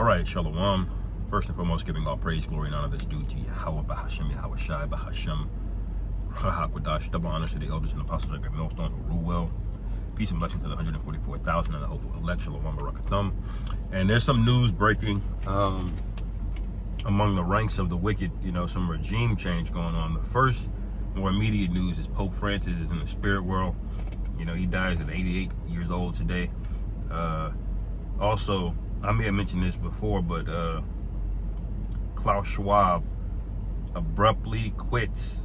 All right, Shalom. First and foremost, giving all praise, glory, and honor that's due to Yahweh Bahashem, Yahweh Shai Bahashem, Rahakwadash. Double honors to the elders and apostles of the millstone who rule well. Peace and blessing to the 144,000 and the hopeful elect. Shalom Barakathum. And there's some news breaking among the ranks of the wicked. You know, some regime change going on. The first more immediate news is Pope Francis is in the spirit world. You know, he dies at 88 years old today. Also, I may have mentioned this before, but Klaus Schwab abruptly quits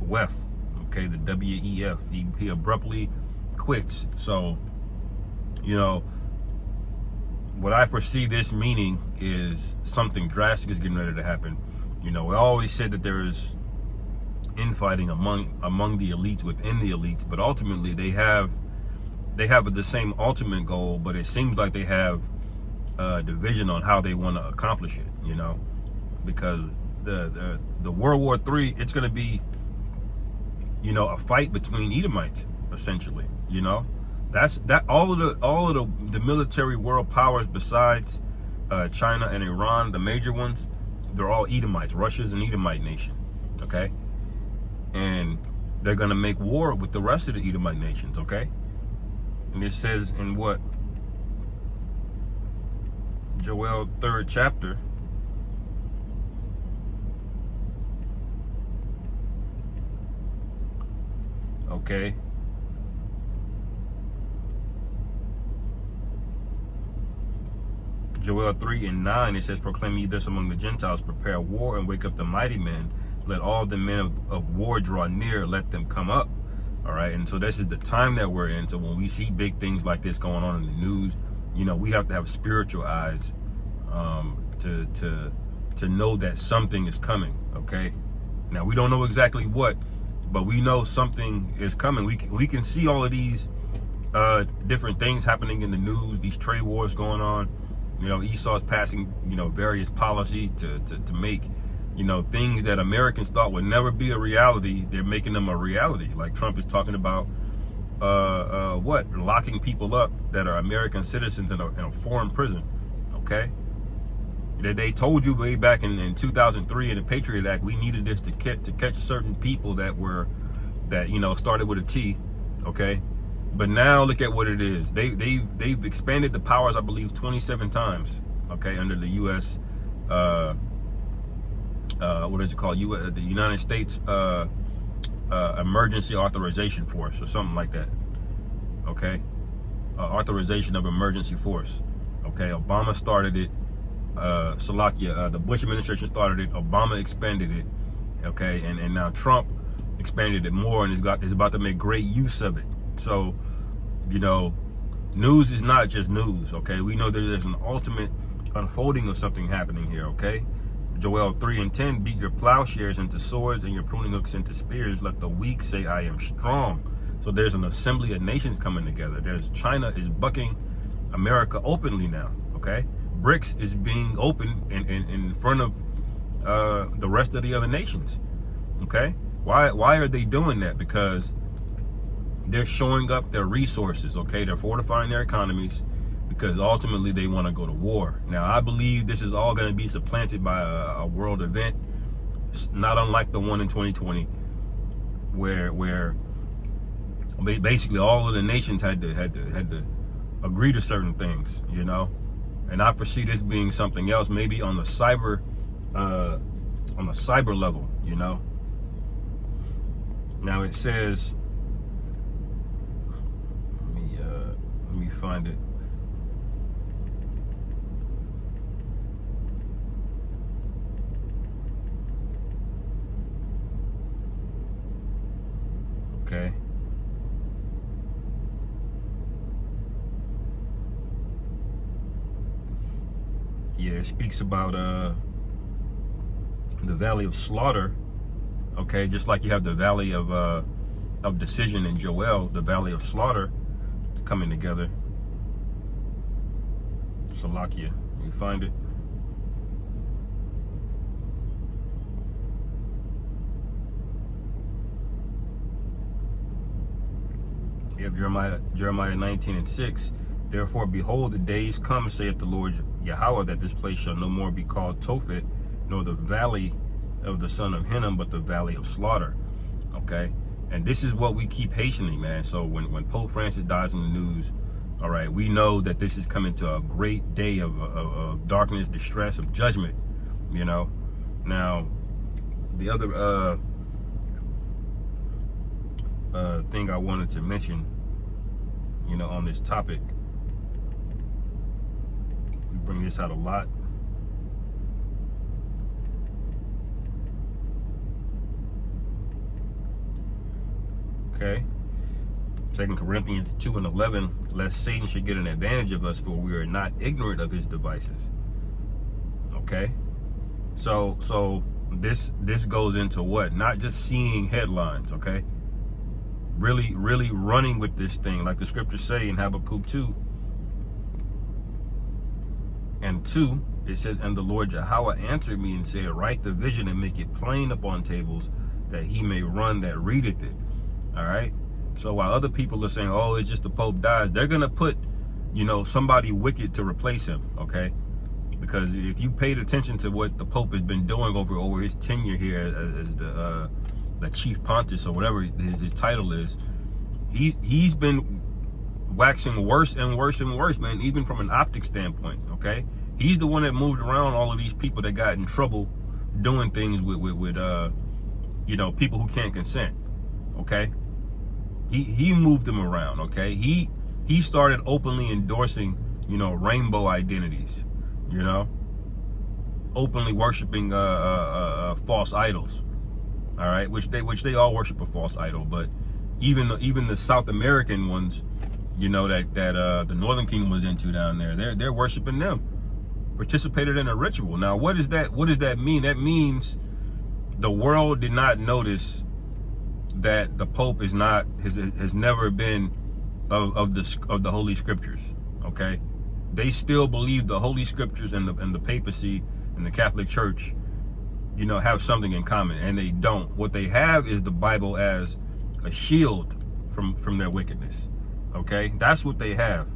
WEF, okay, the WEF. He abruptly quits. So, you know, what I foresee this meaning is something drastic is getting ready to happen. You know, we always said that there is infighting among the elites within the elites, but ultimately they have the same ultimate goal, but it seems like they have division on how they want to accomplish it, you know, because the World War III, it's going to be, you know, a fight between Edomites, essentially, you know. That's all of the military world powers besides China and Iran, the major ones, they're all Edomites. Russia's an Edomite nation, okay? And they're going to make war with the rest of the Edomite nations, okay? And it says in what? Joel 3rd chapter. Okay. Joel 3:9, it says, proclaim ye this among the Gentiles, prepare war and wake up the mighty men. Let all the men of war draw near, let them come up. All right, and so this is the time that we're in. So when we see big things like this going on in the news, you know, we have to have spiritual eyes to know that something is coming. Okay, now we don't know exactly what, but we know something is coming. We can see all of these different things happening in the news. These trade wars going on. You know, Esau's passing, you know, various policies to make, you know, things that Americans thought would never be a reality. They're making them a reality. Like Trump is talking about locking people up that are American citizens in a foreign prison. Okay, they told you way back in 2003 in the Patriot Act, we needed this to catch certain people that you know, started with a T. Okay, but now look at what it is. They've expanded the powers, I believe, 27 times. Okay, under the U.S. What is it called? The United States Emergency Authorization Force or something like that. Okay, authorization of emergency force. Okay, Obama started it. The Bush administration started it. Obama expanded it. Okay, and now Trump expanded it more and is about to make great use of it. So, you know, news is not just news. Okay, we know that there's an ultimate unfolding of something happening here. Okay. Joel 3:10, beat your plowshares into swords and your pruning hooks into spears. Let the weak say, I am strong. So there's an assembly of nations coming together. China is bucking America openly now, okay? BRICS is being open in front of the rest of the other nations, okay? Why are they doing that? Because they're showing up their resources, okay? They're fortifying their economies, because ultimately they want to go to war. Now, I believe this is all going to be supplanted by a world event, not unlike the one in 2020, where basically all of the nations had to agree to certain things, you know. And I foresee this being something else, maybe on the cyber level, you know. Now it says, let me find it. Okay. Yeah, it speaks about the Valley of Slaughter. Okay, just like you have the Valley of Decision in Joel, the Valley of Slaughter coming together. Salakia, you find it? You have Jeremiah 19:6. Therefore, behold, the days come, saith the Lord Yahweh, that this place shall no more be called Tophet, nor the valley of the son of Hinnom, but the valley of slaughter. Okay? And this is what we keep hastening, man. So when Pope Francis dies in the news, all right, we know that this is coming to a great day of darkness, distress, of judgment, you know. Now, the other thing I wanted to mention, you know, on this topic, we bring this out a lot. Okay. 2 Corinthians 2:11, lest Satan should get an advantage of us, for we are not ignorant of his devices. Okay. So this goes into what? Not just seeing headlines, okay? Really running with this thing, like the scriptures say in Habakkuk 2 and 2, it says, and the Lord Yahweh answered me and said, write the vision and make it plain upon tables, that he may run that readeth it. All right. So while other people are saying, oh, it's just the Pope dies, they're going to put, you know, somebody wicked to replace him. Okay. Because if you paid attention to what the Pope has been doing over his tenure here as the Chief Pontiff, or whatever his title is, he's been waxing worse and worse and worse, man, even from an optic standpoint. Okay. He's the one that moved around all of these people that got in trouble doing things with you know, people who can't consent. Okay. He moved them around, okay? He started openly endorsing, you know, rainbow identities, you know, openly worshiping false idols, all right? Which they all worship a false idol, but even the South American ones, you know, that the Northern Kingdom was into down there, they're worshiping them, participated in a ritual. Now, what does that mean? That means the world did not notice that the Pope has never been of the Holy Scriptures. Okay, they still believe the Holy Scriptures and the papacy and the Catholic Church, you know, have something in common, and they don't. What they have is the Bible as a shield from their wickedness. Okay, that's what they have,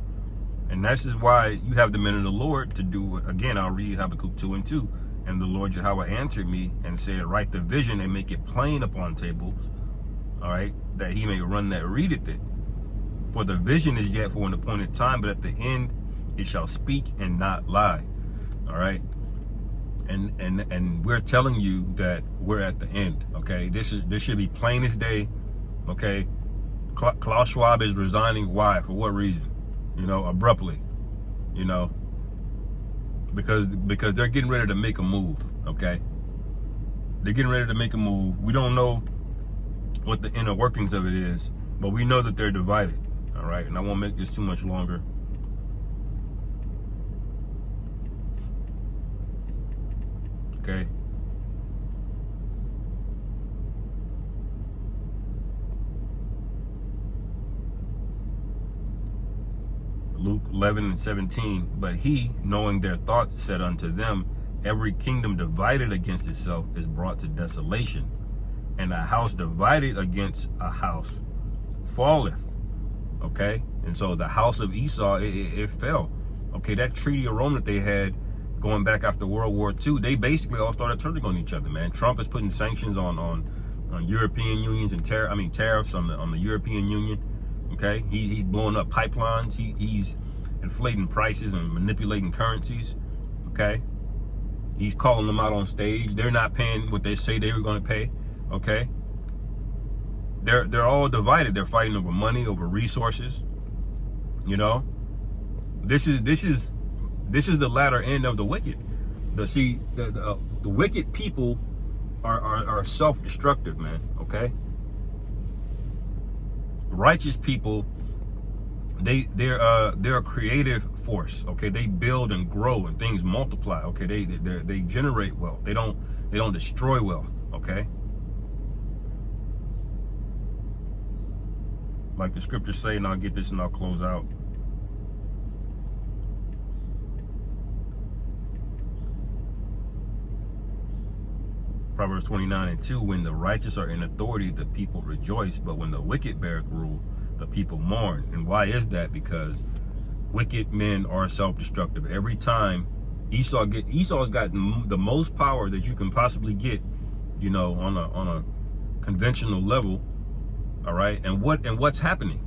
and this is why you have the men of the Lord to do. Again, I'll read Habakkuk 2 and 2. And the Lord Yahweh answered me and said, write the vision and make it plain upon tables, all right, that he may run that readeth it. For the vision is yet for an appointed time, but at the end it shall speak and not lie. All right. And we're telling you that we're at the end. Okay. This should be plain as day. Okay. Klaus Schwab is resigning. Why? For what reason? You know, abruptly. You know, because they're getting ready to make a move. Okay. They're getting ready to make a move. We don't know what the inner workings of it is, but we know that they're divided. All right, and I won't make this too much longer. Okay. Luke 11:17, but he, knowing their thoughts, said unto them, every kingdom divided against itself is brought to desolation, and a house divided against a house falleth. Okay, and so the house of Esau, it fell. Okay, that Treaty of Rome that they had going back after World War II, they basically all started turning on each other, man. Trump is putting sanctions on European unions and tariffs on the European Union. Okay, he's blowing up pipelines. He's inflating prices and manipulating currencies. Okay, he's calling them out on stage. They're not paying what they say they were going to pay. Okay, they're all divided. They're fighting over money, over resources. You know, this is the latter end of the wicked. The wicked people are self-destructive, man. Okay, righteous people, they're a creative force. Okay, they build and grow and things multiply. Okay, they generate wealth. They don't destroy wealth. Okay. Like the scriptures say, and I'll get this and I'll close out. Proverbs 29:2, when the righteous are in authority, the people rejoice, but when the wicked beareth rule, the people mourn. And why is that? Because Wicked men are self-destructive. Every time Esau's got the most power that you can possibly get, you know, on a conventional level. All right, and what's happening?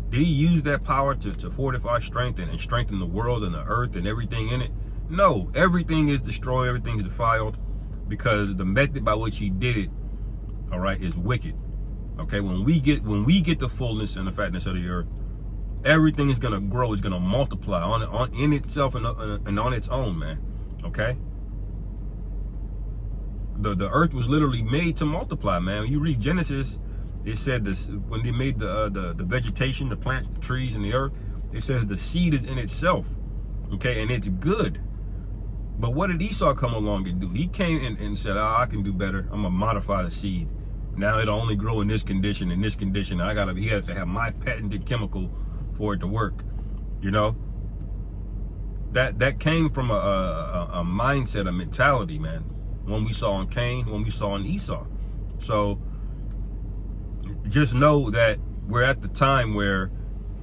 Did he use that power to fortify strength and strengthen the world and the earth and everything in it? No, everything is destroyed, everything is defiled, because the method by which he did it, all right, is wicked. Okay, when we get the fullness and the fatness of the earth, everything is gonna grow, it's gonna multiply in itself and on its own, man. Okay. The earth was literally made to multiply, man. When you read Genesis, it said this when they made the vegetation, the plants, the trees, and the earth. It says the seed is in itself, okay, and it's good. But what did Esau come along and do? He came in and said, "Oh, I can do better. I'm gonna modify the seed. Now it'll only grow in this condition, in this condition. He has to have my patented chemical for it to work." You know, that came from a mindset, a mentality, man. One we saw in Cain, one we saw in Esau. So just know that we're at the time where,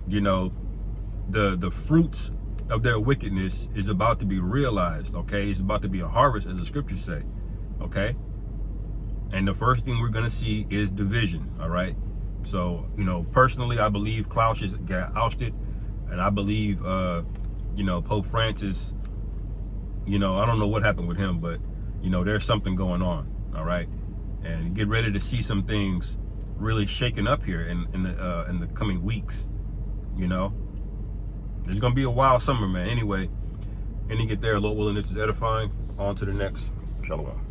you know, the fruits of their wickedness is about to be realized. Okay, it's about to be a harvest, as the scriptures say. Okay, and the first thing we're gonna see is division. All right. So, you know, personally, I believe Klaus got ousted, and I believe, you know, Pope Francis. You know, I don't know what happened with him, but you know, there's something going on. All right, and get ready to see some things really shaking up here in the coming weeks. You know, there's gonna be a wild summer, man. Anyway, and you get there, Lord willing, this is edifying. On to the next. Shalom.